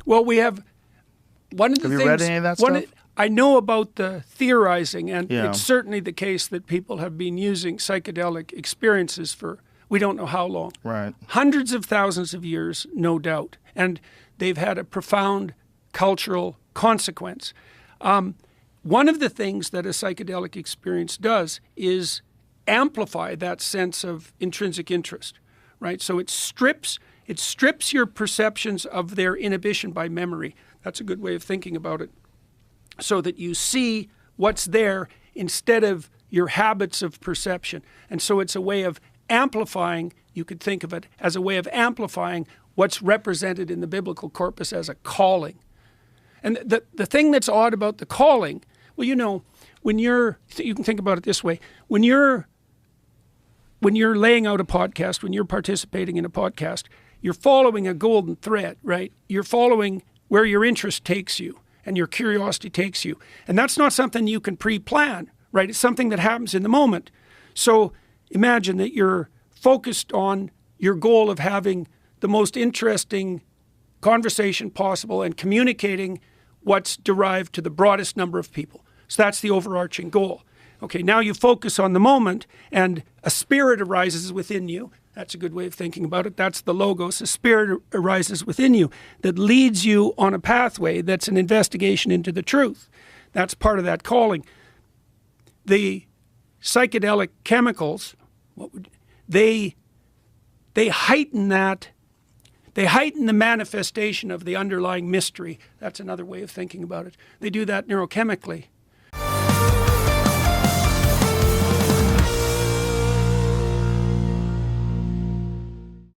Well, we have one of the Have things. you read any of that stuff? I know about the theorizing, and Yeah. it's certainly the case that people have been using psychedelic experiences for we don't know how long. Right. Hundreds of thousands of years, no doubt. And they've had a profound cultural consequence. One of the things that a psychedelic experience does is amplify that sense of intrinsic interest, right? So it strips your perceptions of their inhibition by memory. That's a good way of thinking about it. So that you see what's there instead of your habits of perception. And so it's a way of amplifying, you could think of it as a way of amplifying what's represented in the biblical corpus as a calling. And the thing that's odd about the calling, well, you know, you can think about it this way, when you're laying out a podcast, when you're participating in a podcast, you're following a golden thread, right? You're following where your interest takes you and your curiosity takes you. And that's not something you can pre-plan, right? It's something that happens in the moment. So imagine that you're focused on your goal of having the most interesting conversation possible and communicating what's derived to the broadest number of people. So that's the overarching goal. Okay, now you focus on the moment and a spirit arises within you. That's a good way of thinking about it. That's the logos. A spirit arises within you that leads you on a pathway that's an investigation into the truth. That's part of that calling. The psychedelic chemicals, they heighten that. They heighten the manifestation of the underlying mystery. That's another way of thinking about it. They do that neurochemically.